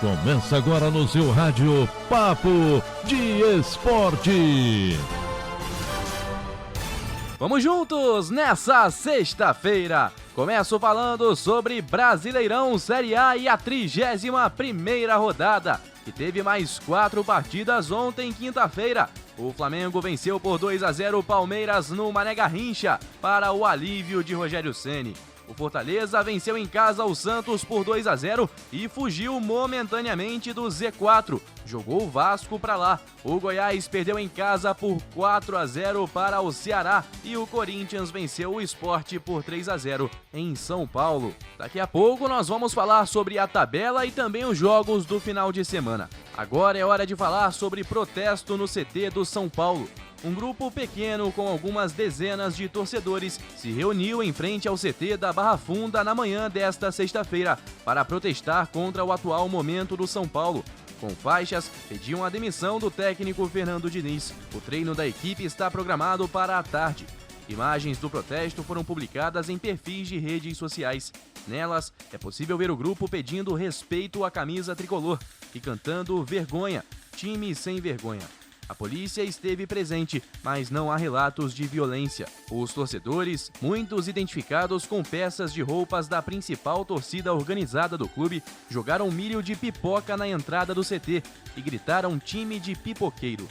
Começa agora no seu rádio Papo de Esporte. Vamos juntos nessa sexta-feira. Começo falando sobre Brasileirão Série A e a 31ª rodada, que teve mais 4 partidas ontem, quinta-feira. O Flamengo venceu por 2-0 o Palmeiras no Mané Garrincha, para o alívio de Rogério Ceni. O Fortaleza venceu em casa o Santos por 2-0 e fugiu momentaneamente do Z4. Jogou o Vasco para lá. O Goiás perdeu em casa por 4-0 para o Ceará e o Corinthians venceu o Sport por 3-0 em São Paulo. Daqui a pouco nós vamos falar sobre a tabela e também os jogos do final de semana. Agora é hora de falar sobre protesto no CT do São Paulo. Um grupo pequeno com algumas dezenas de torcedores se reuniu em frente ao CT da Barra Funda na manhã desta sexta-feira para protestar contra o atual momento do São Paulo. Com faixas, pediam a demissão do técnico Fernando Diniz. O treino da equipe está programado para a tarde. Imagens do protesto foram publicadas em perfis de redes sociais. Nelas, é possível ver o grupo pedindo respeito à camisa tricolor e cantando "Vergonha, time sem vergonha". A polícia esteve presente, mas não há relatos de violência. Os torcedores, muitos identificados com peças de roupas da principal torcida organizada do clube, jogaram milho de pipoca na entrada do CT e gritaram "time de pipoqueiro".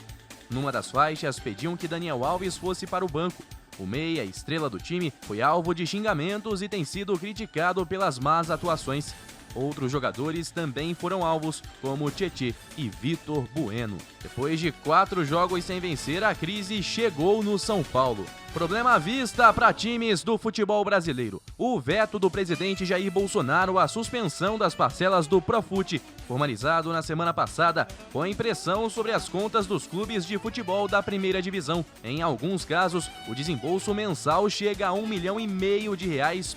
Numa das faixas, pediam que Daniel Alves fosse para o banco. O meia, estrela do time, foi alvo de xingamentos e tem sido criticado pelas más atuações. Outros jogadores também foram alvos, como Tietê e Vitor Bueno. Depois de 4 jogos sem vencer, a crise chegou no São Paulo. Problema à vista para times do futebol brasileiro. O veto do presidente Jair Bolsonaro à suspensão das parcelas do Profut, formalizado na semana passada, põe pressão sobre as contas dos clubes de futebol da primeira divisão. Em alguns casos, o desembolso mensal chega a R$ 1,5 milhão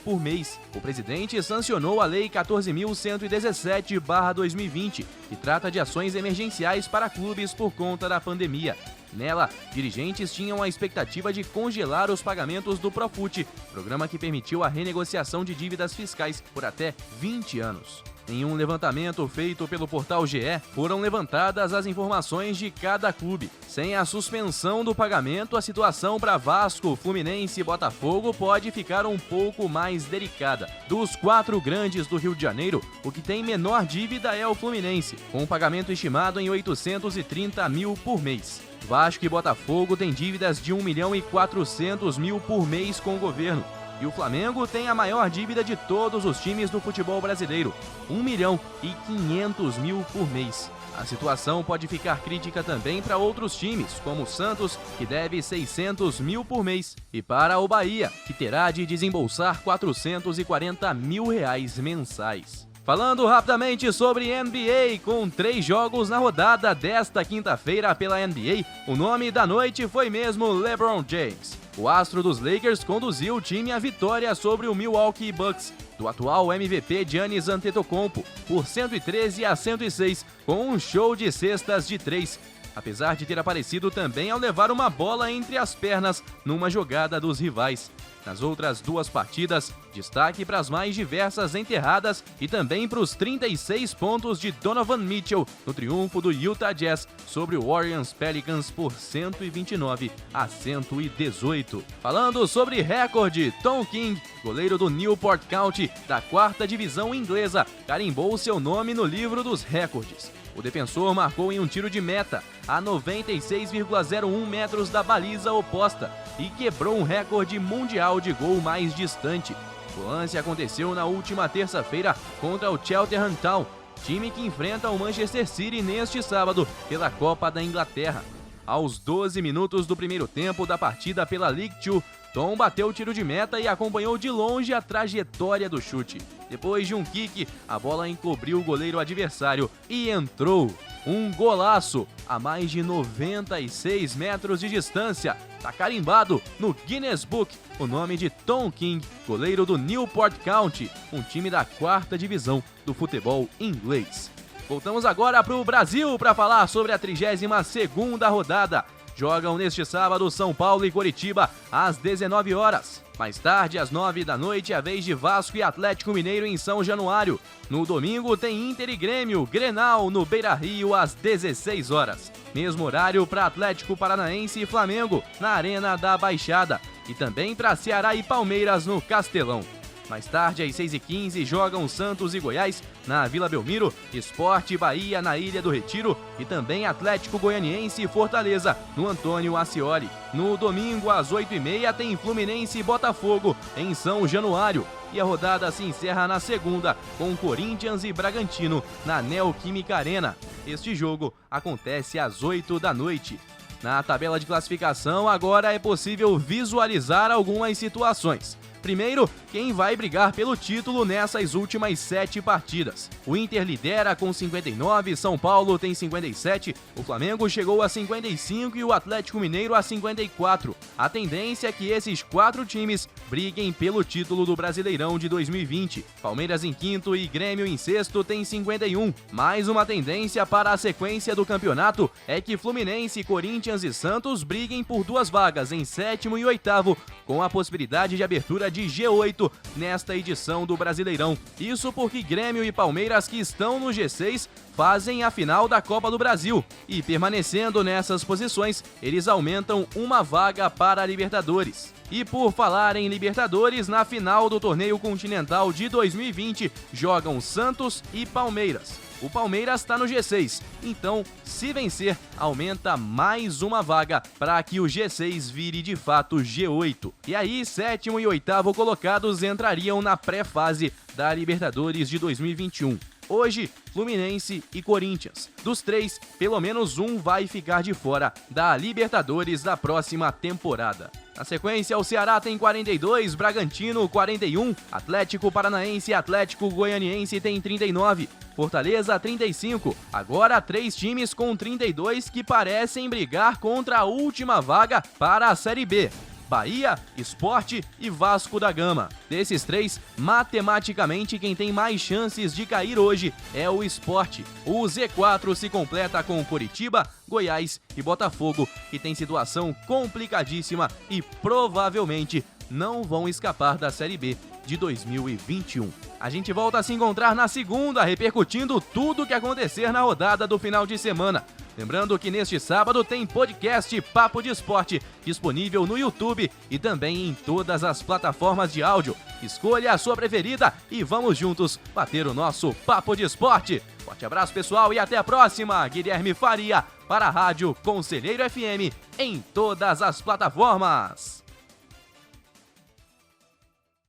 por mês. O presidente sancionou a Lei 14.117/2020, que trata de ações emergenciais para clubes por conta da pandemia. Nela, dirigentes tinham a expectativa de congelar os pagamentos do Profut, programa que permitiu a renegociação de dívidas fiscais por até 20 anos. Em um levantamento feito pelo portal GE, foram levantadas as informações de cada clube. Sem a suspensão do pagamento, a situação para Vasco, Fluminense e Botafogo pode ficar um pouco mais delicada. Dos 4 grandes do Rio de Janeiro, o que tem menor dívida é o Fluminense, com um pagamento estimado em 830 mil por mês. Vasco e Botafogo têm dívidas de 1.400.000 por mês com o governo. E o Flamengo tem a maior dívida de todos os times do futebol brasileiro, 1.500.000 por mês. A situação pode ficar crítica também para outros times, como o Santos, que deve 600 mil por mês, e para o Bahia, que terá de desembolsar 440 mil reais mensais. Falando rapidamente sobre NBA, com 3 jogos na rodada desta quinta-feira pela NBA, o nome da noite foi mesmo LeBron James. O astro dos Lakers conduziu o time à vitória sobre o Milwaukee Bucks, do atual MVP Giannis Antetokounmpo, por 113-106, com um show de cestas de 3. Apesar de ter aparecido também ao levar uma bola entre as pernas numa jogada dos rivais. Nas outras 2 partidas, destaque para as mais diversas enterradas e também para os 36 pontos de Donovan Mitchell no triunfo do Utah Jazz sobre o Orleans Pelicans por 129-118. Falando sobre recorde, Tom King, goleiro do Newport County da 4ª divisão inglesa, carimbou seu nome no livro dos recordes. O defensor marcou em um tiro de meta a 96,01 metros da baliza oposta e quebrou um recorde mundial de gol mais distante. O lance aconteceu na última terça-feira contra o Cheltenham Town, time que enfrenta o Manchester City neste sábado pela Copa da Inglaterra. Aos 12 minutos do primeiro tempo da partida pela League Two, Tom bateu o tiro de meta e acompanhou de longe a trajetória do chute. Depois de um kick, a bola encobriu o goleiro adversário e entrou. Um golaço a mais de 96 metros de distância. Tá carimbado no Guinness Book o nome de Tom King, goleiro do Newport County, um time da 4ª divisão do futebol inglês. Voltamos agora para o Brasil para falar sobre a 32ª rodada. jogam neste sábado São Paulo e Coritiba às 19 horas. Mais tarde, às 9 da noite, é a vez de Vasco e Atlético Mineiro em São Januário. No domingo tem Inter e Grêmio, Grenal no Beira-Rio às 16 horas. Mesmo horário para Atlético Paranaense e Flamengo na Arena da Baixada. E também para Ceará e Palmeiras no Castelão. Mais tarde, às 6h15, jogam Santos e Goiás na Vila Belmiro, Sport e Bahia na Ilha do Retiro e também Atlético Goianiense e Fortaleza no Antônio Ascioli. No domingo, às 8h30, tem Fluminense e Botafogo em São Januário. E a rodada se encerra na segunda com Corinthians e Bragantino na Neoquímica Arena. Este jogo acontece às 8 da noite. Na tabela de classificação, agora é possível visualizar algumas situações. Primeiro, quem vai brigar pelo título nessas últimas 7 partidas. O Inter lidera com 59, São Paulo tem 57, o Flamengo chegou a 55 e o Atlético Mineiro a 54. A tendência é que esses 4 times briguem pelo título do Brasileirão de 2020. Palmeiras em quinto e Grêmio em sexto tem 51. Mais uma tendência para a sequência do campeonato é que Fluminense, Corinthians e Santos briguem por 2 vagas em sétimo e oitavo, com a possibilidade de abertura de G8 nesta edição do Brasileirão. Isso porque Grêmio e Palmeiras, que estão no G6, fazem a final da Copa do Brasil. E permanecendo nessas posições, eles aumentam uma vaga para a Libertadores. E por falar em Libertadores, na final do Torneio Continental de 2020, jogam Santos e Palmeiras. O Palmeiras está no G6, então, se vencer, aumenta mais uma vaga para que o G6 vire de fato G8. E aí, sétimo e oitavo colocados entrariam na pré-fase da Libertadores de 2021. Hoje, Fluminense e Corinthians. Dos 3, pelo menos um vai ficar de fora da Libertadores da próxima temporada. Na sequência, o Ceará tem 42, Bragantino 41, Atlético Paranaense e Atlético Goianiense tem 39, Fortaleza 35. Agora 3 times com 32 que parecem brigar contra a última vaga para a Série B. Bahia, Sport e Vasco da Gama. Desses 3, matematicamente quem tem mais chances de cair hoje é o Sport. O Z4 se completa com Coritiba, Goiás e Botafogo, que tem situação complicadíssima e provavelmente não vão escapar da Série B de 2021. A gente volta a se encontrar na segunda, repercutindo tudo o que acontecer na rodada do final de semana. Lembrando que neste sábado tem podcast Papo de Esporte disponível no YouTube e também em todas as plataformas de áudio. Escolha a sua preferida e vamos juntos bater o nosso Papo de Esporte. Forte abraço, pessoal, e até a próxima. Guilherme Faria para a Rádio Conselheiro FM em todas as plataformas.